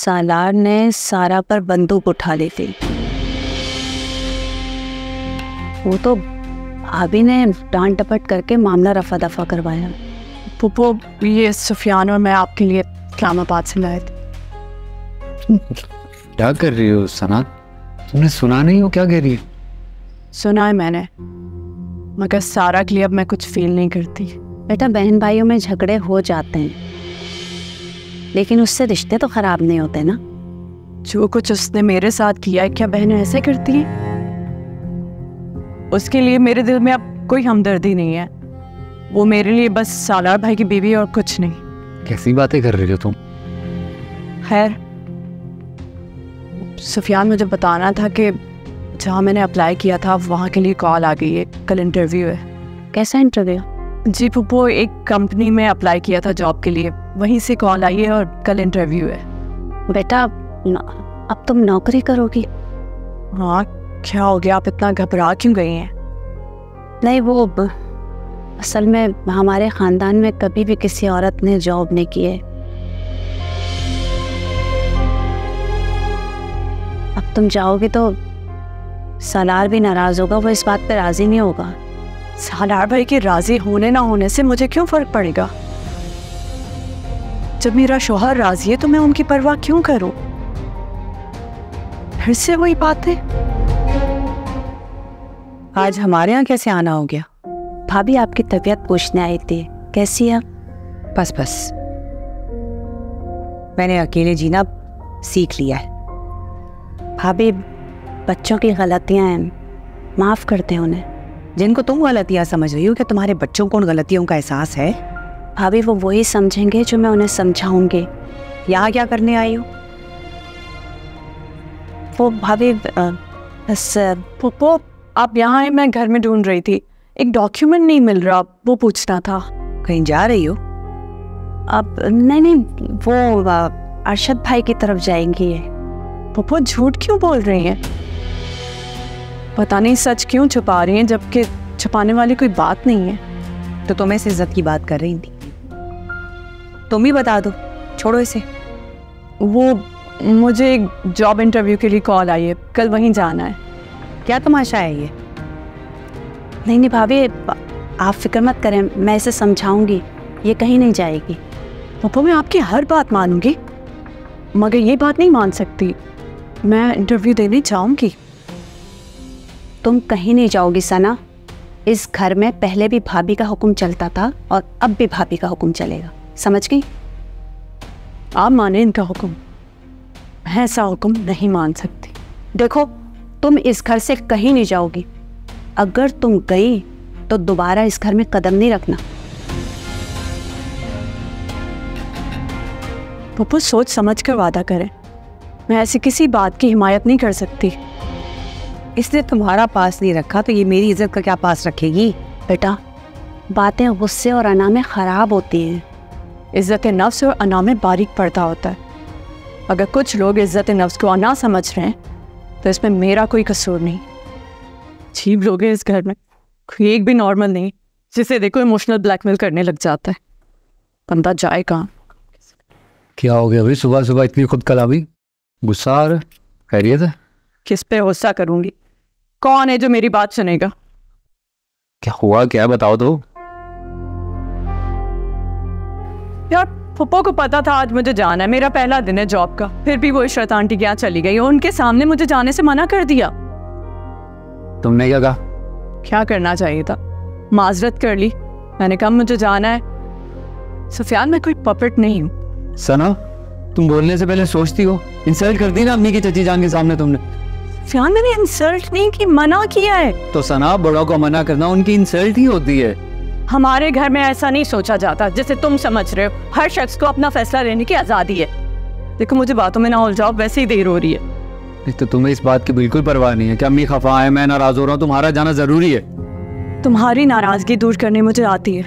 सालार ने सारा पर बंदूक उठा ली थी। वो तो भाभी ने डांट डपट करके मामला रफा दफा करवाया। पुप्पो, ये सुफियान और मैं आपके लिए इस्लामाबाद से लाए थे। क्या कर रही हो सना? तुमने सुना नहीं हो क्या कह रही है? सुना है मैंने, मगर सारा के लिए अब मैं कुछ फील नहीं करती। बेटा, बहन भाइयों में झगड़े हो जाते हैं, लेकिन उससे रिश्ते तो खराब नहीं होते ना। जो कुछ उसने मेरे साथ किया है, क्या बहनें ऐसे करती हैं? उसके लिए मेरे दिल में अब कोई हमदर्दी नहीं है। वो मेरे लिए बस सालार भाई की बीवी और कुछ नहीं। कैसी बातें कर रही हो तुम? खैर, सुफियान मुझे बताना था कि जहाँ मैंने अप्लाई किया था वहाँ के लिए कॉल आ गई है, कल इंटरव्यू है। कैसा इंटरव्यू? जी पुप्पो, एक कंपनी में अप्लाई किया था जॉब के लिए, वहीं से कॉल आई है और कल इंटरव्यू है। बेटा, अब तुम नौकरी करोगी? हाँ, क्या हो गया? आप इतना घबरा क्यों गई हैं? नहीं, वो असल में हमारे ख़ानदान में कभी भी किसी औरत ने जॉब नहीं की है। अब तुम जाओगे तो सालार भी नाराज़ होगा, वो इस बात पे राज़ी नहीं होगा। सालार भाई के राज़ी होने ना होने से मुझे क्यों फ़र्क पड़ेगा? जब मेरा शौहर राज़ी है तो मैं उनकी परवाह क्यों करूं? फिर से वही बात है। आज हमारे यहाँ कैसे आना हो गया? भाभी आपकी तबीयत पूछने आई थी, कैसी है? बस मैंने अकेले जीना सीख लिया है। भाभी, बच्चों की गलतियां हैं, माफ़ करते हैं उन्हें। जिनको तुम गलतियाँ समझ रही हो, क्या तुम्हारे बच्चों को उन गलतियों का एहसास है? भाभी, वो वही समझेंगे जो मैं उन्हें समझाऊंगी। यहाँ क्या करने आई हो? वो भाभी, पुप्पो, आप यहाँ हैं, मैं घर में ढूंढ रही थी, एक डॉक्यूमेंट नहीं मिल रहा, वो पूछना था। कहीं जा रही हो? अब नहीं, वो अरशद भाई की तरफ जाएंगी। पुप्पो, झूठ क्यों बोल रही हैं? पता नहीं सच क्यों छुपा रही हैं, जबकि छुपाने वाली कोई बात नहीं है। तो तुम्हें से इज्जत की बात कर रही थी, तुम ही बता दो, छोड़ो इसे। वो मुझे एक जॉब इंटरव्यू के लिए कॉल आई है, कल वहीं जाना है। क्या तमाशा है ये? नहीं भाभी, आप फिक्र मत करें, मैं इसे समझाऊंगी, ये कहीं नहीं जाएगी। पप्पू, मैं आपकी हर बात मानूंगी, मगर ये बात नहीं मान सकती। मैं इंटरव्यू देने जाऊंगी। तुम कहीं नहीं जाओगी सना। इस घर में पहले भी भाभी का हुक्म चलता था और अब भी भाभी का हुक्म चलेगा, समझ गई? आप माने इनका हुक्म, मैं ऐसा हुक्म नहीं मान सकती। देखो, तुम इस घर से कहीं नहीं जाओगी। अगर तुम गई तो दोबारा इस घर में कदम नहीं रखना। पप्पू, सोच समझ कर वादा करें, मैं ऐसी किसी बात की हिमायत नहीं कर सकती। इसने तुम्हारा पास नहीं रखा तो ये मेरी इज्जत का क्या पास रखेगी? बेटा, बातें गुस्से और अना में ख़राब होती हैं। इज्जत नफ्स और अना में बारीक पर्दा होता है। अगर कुछ लोग इज्जत नफ्स को अना समझ रहे हैं तो इसमें मेरा कोई कसूर नहीं। अजीब लोग हैं इस घर में, कोई एक भी नॉर्मल नहीं, जिसे देखो इमोशनल ब्लैकमेल करने लग जाता है। बंदा जाए कहाँ? क्या हो गया भाई, सुबह सुबह इतनी खुद कलामी? गुस्सा आ रहा है? खैरियत है? किस पे गुस्सा करूंगी? कौन है जो मेरी बात सुनेगा? क्या हुआ, क्या बताओ तो। यार, पप्पो को पता था आज मुझे जाना है, मेरा पहला दिन है जॉब का, फिर भी वो इशरत आंटी के यहाँ चली गई और उनके सामने मुझे जाने से मना कर दिया। तुमने क्या कहा? क्या करना चाहिए था? माजरत कर ली, मैंने कहा मुझे जाना है। सुफियान, मैं कोई पपेट नहीं हूँ। सना, तुम बोलने से पहले सोचती हो। इंसल्ट कर दी ना अम्मी की चची जान के सामने तुमने। सुफियान, मैंने इंसल्ट नहीं की, मना किया है। तो सना, बड़ों को मना करना उनकी इंसल्ट ही होती है। हमारे घर में ऐसा नहीं सोचा जाता जैसे तुम समझ रहे हो। हर शख्स को अपना फैसला लेने की आज़ादी है। देखो, मुझे बातों में ना उलझाओ, वैसे ही देर हो रही है। तो तुम्हें इस बात की बिल्कुल परवाह नहीं है कि अम्मी खफा है, मैं नाराज हो रहा हूँ, तुम्हारा जाना जरूरी है। तुम्हारी नाराजगी दूर करने मुझे आती है,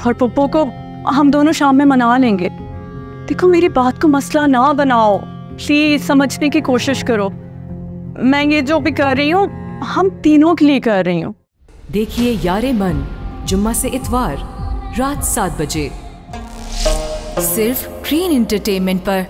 और पप्पू को हम दोनों शाम में मना लेंगे। देखो, मेरी बात को मसला ना बनाओ, प्लीज समझने की कोशिश करो। मैं ये जो भी कर रही हूँ हम तीनों के लिए कर रही हूँ। देखिए यारे मन, जुम्मा से इतवार रात 7 बजे सिर्फ ग्रीन एंटरटेनमेंट पर।